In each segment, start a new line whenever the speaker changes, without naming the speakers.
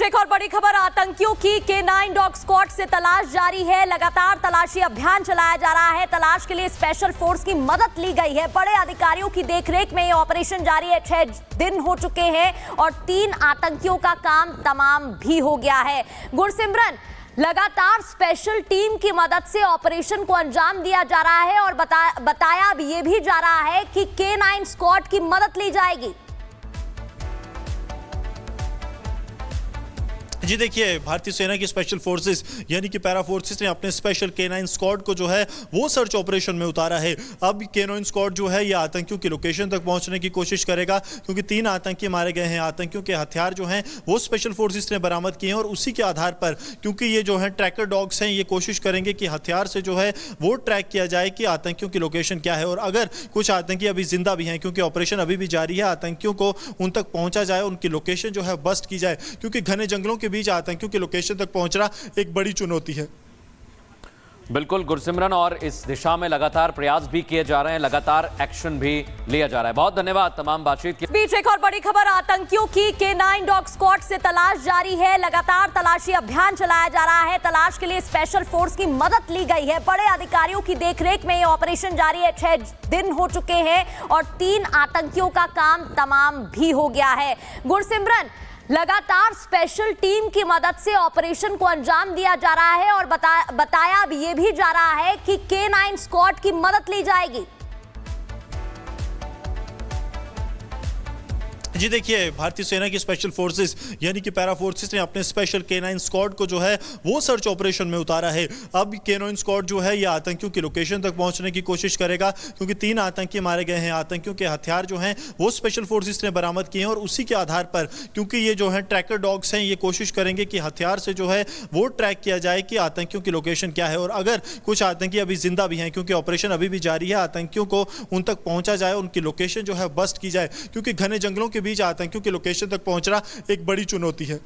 बीच एक और बड़ी खबर आतंकियों की K9 डॉग स्क्वाड से तलाश जारी है। लगातार तलाशी अभियान चलाया जा रहा है। तलाश के लिए स्पेशल फोर्स की मदद ली गई है। बड़े अधिकारियों की देखरेख में ये ऑपरेशन जारी है। 6 दिन हो चुके हैं और 3 आतंकियों का काम तमाम भी हो गया है। गुरसिमरन, लगातार स्पेशल टीम की मदद से ऑपरेशन को अंजाम दिया जा रहा है और बताया भी ये भी जा रहा है कि K9 स्क्वाड की मदद ली जाएगी।
जी देखिए, भारतीय सेना की स्पेशल फोर्सेस यानी कि पैरा फोर्सेस ने अपने स्पेशल K9 स्क्वाड को जो है वो सर्च ऑपरेशन में उतारा है। अब K9 स्क्वाड जो है ये आतंकियों की लोकेशन तक पहुंचने की कोशिश करेगा, क्योंकि 3 आतंकी मारे गए हैं। आतंकियों के हथियार जो हैं वो स्पेशल फोर्सेस ने बरामद किए हैं और उसी के आधार पर, क्योंकि ये जो है ट्रैकर डॉग्स हैं, ये कोशिश करेंगे कि हथियार से जो है वो ट्रैक किया जाए कि आतंकियों की लोकेशन क्या है। और अगर कुछ आतंकी अभी जिंदा भी हैं, क्योंकि ऑपरेशन अभी भी जारी है, आतंकियों को उन तक पहुंचा जाए, उनकी लोकेशन जो है बस्ट की जाए, क्योंकि घने जंगलों के बीच आतंकियों की लोकेशन तक पहुंचना एक बड़ी चुनौती है।
बिल्कुल गुरसिमरन, और इस दिशा में लगातार प्रयास भी किए जा रहे हैं, लगातार एक्शन भी लिया जा रहा है। बहुत धन्यवाद तमाम बातचीत के
बीच एक और बड़ी खबर आतंकियों की K9 डॉग स्क्वाड से तलाश जारी है। लगातार तलाशी अभियान चलाया जा रहा है। तलाश के लिए स्पेशल फोर्स की मदद ली गई है। बड़े अधिकारियों की देखरेख में ये ऑपरेशन जारी है। 6 दिन हो चुके हैं और 3 आतंकियों का काम तमाम भी हो गया है। गुरसिमरन, लगातार स्पेशल टीम की मदद से ऑपरेशन को अंजाम दिया जा रहा है और बताया भी ये भी जा रहा है कि K9 स्क्वाड की मदद ली जाएगी।
जी देखिए, भारतीय सेना की स्पेशल फोर्सेस यानी कि पैरा फोर्सेस ने अपने स्पेशल K9 स्क्वाड को जो है वो सर्च ऑपरेशन में उतारा है। अब K9 स्क्वाड जो है ये आतंकियों की लोकेशन तक पहुंचने की कोशिश करेगा, क्योंकि 3 आतंकी मारे गए हैं। आतंकियों के हथियार जो हैं वो स्पेशल फोर्सेस ने बरामद किए हैं और उसी के आधार पर, क्योंकि ये जो है ट्रैकर डॉग्स हैं, ये कोशिश करेंगे कि हथियार से जो है वो ट्रैक किया जाए कि आतंकियों की लोकेशन क्या है। और अगर कुछ आतंकी अभी जिंदा भी हैं, क्योंकि ऑपरेशन अभी भी जारी है, आतंकियों को उन तक पहुंचा जाए, उनकी लोकेशन जो है बस्ट की जाए, क्योंकि घने जंगलों के बीच आतंकियों की लोकेशन तक पहुंचना एक बड़ी चुनौती है।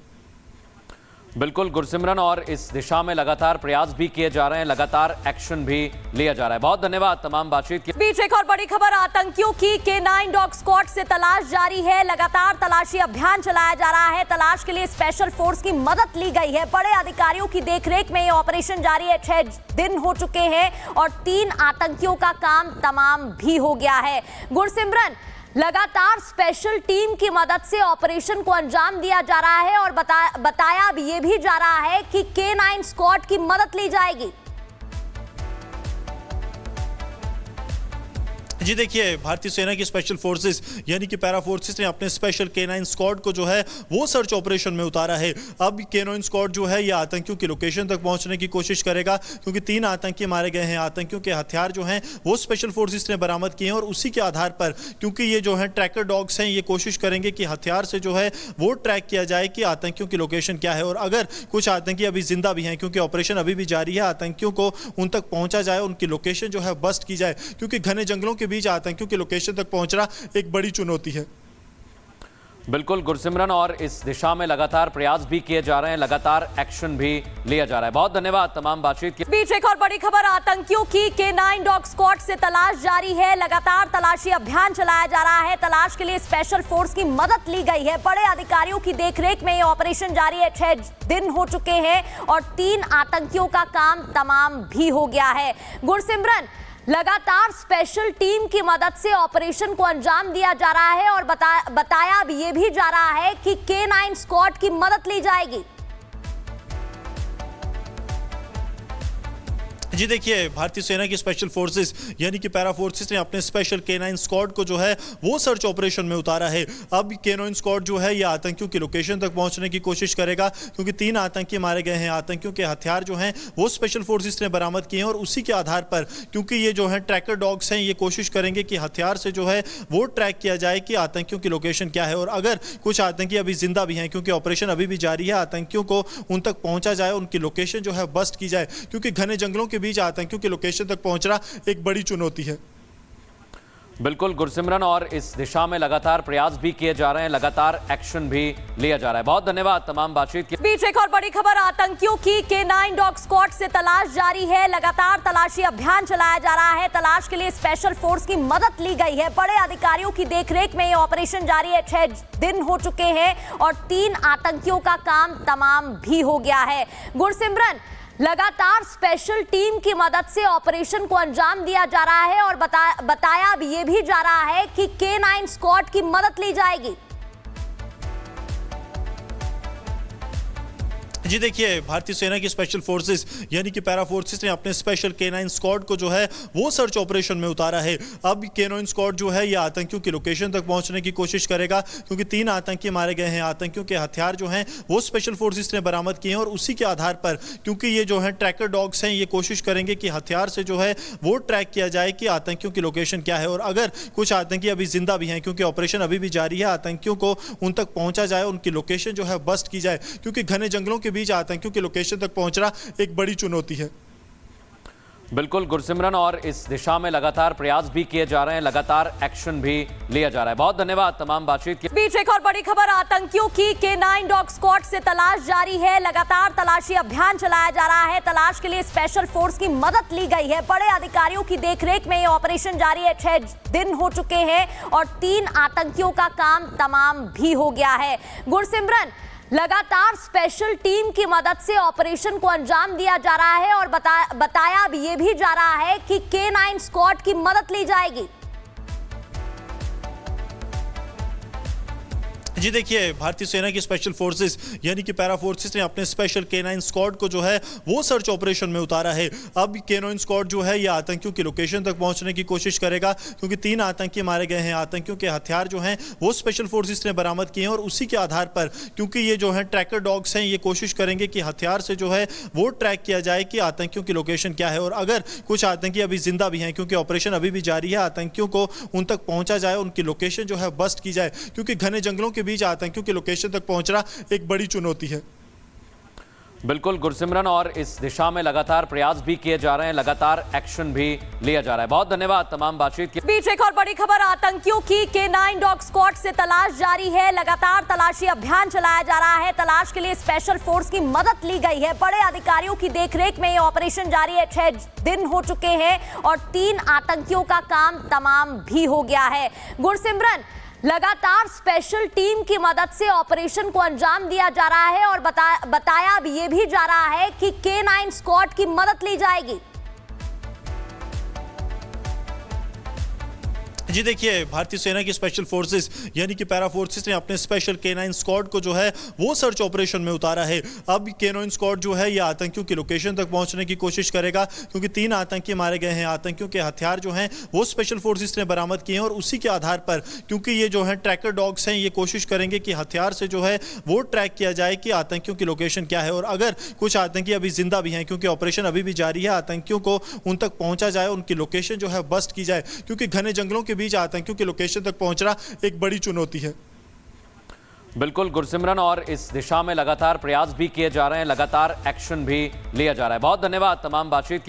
बिल्कुल गुरसिमरन, और इस दिशा में लगातार प्रयास भी किए जा रहे हैं, लगातार एक्शन भी लिया जा रहा है। बहुत धन्यवाद तमाम बातचीत के
बीच एक और बड़ी खबर आतंकियों की K9 डॉग स्क्वाड से तलाश जारी है। लगातार तलाशी अभियान चलाया जा रहा है। तलाश के लिए स्पेशल फोर्स की मदद ली गई है। बड़े अधिकारियों की देखरेख में ये ऑपरेशन जारी है। 6 दिन हो चुके हैं और 3 आतंकियों का काम तमाम भी हो गया है। गुरसिमरन, लगातार स्पेशल टीम की मदद से ऑपरेशन को अंजाम दिया जा रहा है और बताया भी ये भी जा रहा है कि K9 स्क्वाड की मदद ली जाएगी।
जी देखिए, भारतीय सेना की स्पेशल फोर्सेस यानी कि पैरा फोर्सेस ने अपने स्पेशल K9 स्क्वाड को जो है वो सर्च ऑपरेशन में उतारा है। अब K9 स्क्वाड जो है ये आतंकियों की लोकेशन तक पहुंचने की कोशिश करेगा, क्योंकि 3 आतंकी मारे गए हैं। आतंकियों के हथियार जो हैं वो स्पेशल फोर्सेस ने बरामद किए हैं और उसी के आधार पर, क्योंकि ये जो है ट्रैकर डॉग्स हैं, ये कोशिश करेंगे कि हथियार से जो है वो ट्रैक किया जाए कि आतंकियों की लोकेशन क्या है। और अगर कुछ आतंकी अभी जिंदा भी हैं, क्योंकि ऑपरेशन अभी भी जारी है, आतंकियों को उन तक पहुंचा जाए, उनकी लोकेशन जो है बस्ट की जाए, क्योंकि घने जंगलों के बीच आतंकियों की लोकेशन तक पहुंचना एक बड़ी चुनौती है।
बिल्कुल गुरसिमरन, और इस दिशा में लगातार प्रयास भी किए जा रहे हैं, लगातार एक्शन भी लिया जा रहा है। बहुत धन्यवाद तमाम बातचीत के
बीच एक और बड़ी खबर आतंकियों की K9 डॉग स्क्वाड से तलाश जारी है। लगातार तलाशी अभियान चलाया जा रहा है। तलाश के लिए स्पेशल फोर्स की मदद ली गई है। बड़े अधिकारियों की देखरेख में ये ऑपरेशन जारी है। 6 दिन हो चुके हैं और 3 आतंकियों का काम तमाम भी हो गया है। गुरसिमरन, लगातार स्पेशल टीम की मदद से ऑपरेशन को अंजाम दिया जा रहा है और बताया भी ये भी जा रहा है कि K9 स्क्वाड की मदद ली जाएगी।
जी देखिए, भारतीय सेना की स्पेशल फोर्सेस यानी कि पैरा फोर्सेस ने अपने स्पेशल K9 स्क्वाड को जो है वो सर्च ऑपरेशन में उतारा है। अब K9 स्क्वाड जो है ये आतंकियों की लोकेशन तक पहुंचने की कोशिश करेगा, क्योंकि 3 आतंकी मारे गए हैं। आतंकियों के हथियार जो हैं वो स्पेशल फोर्सेस ने बरामद किए हैं और उसी के आधार पर, क्योंकि ये जो है ट्रैकर डॉग्स हैं, ये कोशिश करेंगे कि हथियार से जो है वो ट्रैक किया जाए कि आतंकियों की लोकेशन क्या है। और अगर कुछ आतंकी अभी जिंदा भी हैं, क्योंकि ऑपरेशन अभी भी जारी है, आतंकियों को उन तक पहुंचा जाए, उनकी लोकेशन जो है बस्ट की जाए, क्योंकि घने जंगलों के बीच आतंकियों की लोकेशन तक पहुंचना एक बड़ी चुनौती है।
बिल्कुल गुरसिमरन, और इस दिशा में लगातार प्रयास भी किए जा रहे हैं, लगातार एक्शन भी लिया जा रहा है। बहुत धन्यवाद तमाम बातचीत के
बीच एक और बड़ी खबर, आतंकियों की K9 डॉग स्क्वाड से तलाश जारी है। लगातार तलाशी अभियान चलाया जा रहा है। तलाश के लिए स्पेशल फोर्स की मदद ली गई है। बड़े अधिकारियों की देखरेख में ये ऑपरेशन जारी है। 6 दिन हो चुके हैं और 3 आतंकियों का काम तमाम भी हो गया है। गुरसिमरन, लगातार स्पेशल टीम की मदद से ऑपरेशन को अंजाम दिया जा रहा है और बताया भी ये भी जा रहा है कि K9 स्क्वाड की मदद ली जाएगी।
जी देखिए, भारतीय सेना की स्पेशल फोर्सेस यानी कि पैरा फोर्सेस ने अपने स्पेशल K9 स्क्वाड को जो है वो सर्च ऑपरेशन में उतारा है। अब K9 स्क्वाड जो है ये आतंकियों की लोकेशन तक पहुंचने की कोशिश करेगा, क्योंकि 3 आतंकी मारे गए हैं। आतंकियों के हथियार जो हैं वो स्पेशल फोर्सेस ने बरामद किए हैं और उसी के आधार पर, क्योंकि ये जो है ट्रैकर डॉग्स हैं, ये कोशिश करेंगे कि हथियार से जो है वो ट्रैक किया जाए कि आतंकियों की लोकेशन क्या है। और अगर कुछ आतंकी अभी जिंदा भी हैं, क्योंकि ऑपरेशन अभी भी जारी है, आतंकियों को उन तक पहुंचा जाए, उनकी लोकेशन जो है बस्ट की जाए, क्योंकि घने जंगलों के बीच आतंकियों की लोकेशन तक पहुंचना एक बड़ी चुनौती है।
बिल्कुल गुरसिमरन, और इस दिशा में लगातार प्रयास भी किए जा रहे हैं, लगातार एक्शन भी लिया जा रहा है। बहुत धन्यवाद तमाम बातचीत के
बीच एक और बड़ी खबर, आतंकियों की K9 डॉग स्क्वाड से तलाश जारी है। लगातार तलाशी अभियान चलाया जा रहा है। तलाश के लिए स्पेशल फोर्स की मदद ली गई है। बड़े अधिकारियों की देखरेख में ये ऑपरेशन जारी है। 6 दिन हो चुके हैं और 3 आतंकियों का काम तमाम भी हो गया है। गुरसिमरन, लगातार स्पेशल टीम की मदद से ऑपरेशन को अंजाम दिया जा रहा है और बताया भी ये भी जा रहा है कि K9 स्क्वाड की मदद ली जाएगी।
जी देखिए, भारतीय सेना की स्पेशल फोर्सेस यानी कि पैरा फोर्सेस ने अपने स्पेशल K9 स्क्वाड को जो है वो सर्च ऑपरेशन में उतारा है। अब K9 स्क्वाड जो है ये आतंकियों की लोकेशन तक पहुंचने की कोशिश करेगा, क्योंकि 3 आतंकी मारे गए हैं। आतंकियों के हथियार जो हैं वो स्पेशल फोर्सेस ने बरामद किए हैं और उसी के आधार पर, क्योंकि ये जो है ट्रैकर डॉग्स हैं, ये कोशिश करेंगे कि हथियार से जो है वो ट्रैक किया जाए कि आतंकियों की लोकेशन क्या है। और अगर कुछ आतंकी अभी जिंदा भी हैं, क्योंकि ऑपरेशन अभी भी जारी है, आतंकियों को उन तक पहुंचा जाए, उनकी लोकेशन जो है बस्ट की जाए, क्योंकि घने जंगलों के बीच आतंकियों की लोकेशन तक पहुंचना एक बड़ी चुनौती है।
बिल्कुल गुरसिमरन, और इस दिशा में लगातार प्रयास भी किए जा रहे हैं, लगातार एक्शन भी लिया जा रहा है। बहुत धन्यवाद तमाम बातचीत के
बीच एक और बड़ी खबर, आतंकियों की K9 डॉग स्क्वाड से तलाश जारी है। लगातार तलाशी अभियान चलाया जा रहा है। तलाश के लिए स्पेशल फोर्स की मदद ली गई है। बड़े अधिकारियों की देखरेख में ये ऑपरेशन जारी है। 6 दिन हो चुके हैं और 3 आतंकियों का काम तमाम भी हो गया है। गुरसिमरन, लगातार स्पेशल टीम की मदद से ऑपरेशन को अंजाम दिया जा रहा है और बताया भी ये भी जा रहा है कि K9 स्क्वाड की मदद ली जाएगी।
जी देखिए, भारतीय सेना की स्पेशल फोर्सेस यानी कि पैरा फोर्सेस ने अपने स्पेशल K9 स्क्वाड को जो है वो सर्च ऑपरेशन में उतारा है। अब K9 स्क्वाड जो है ये आतंकियों की लोकेशन तक पहुंचने की कोशिश करेगा, क्योंकि 3 आतंकी मारे गए हैं। आतंकियों के हथियार जो हैं वो स्पेशल फोर्सेस ने बरामद किए हैं और उसी के आधार पर, क्योंकि ये जो है ट्रैकर डॉग्स हैं, ये कोशिश करेंगे कि हथियार से जो है वो ट्रैक किया जाए कि आतंकियों की लोकेशन क्या है। और अगर कुछ आतंकी अभी जिंदा भी हैं, क्योंकि ऑपरेशन अभी भी जारी है, आतंकियों को उन तक पहुंचा जाए, उनकी लोकेशन जो है बस्ट की जाए, क्योंकि घने जंगलों के बीच आतंकियों की लोकेशन तक पहुंचना एक बड़ी चुनौती है।
बिल्कुल गुरसिमरन, और इस दिशा में लगातार प्रयास भी किए जा रहे हैं, लगातार एक्शन भी लिया जा रहा है। बहुत धन्यवाद तमाम बातचीत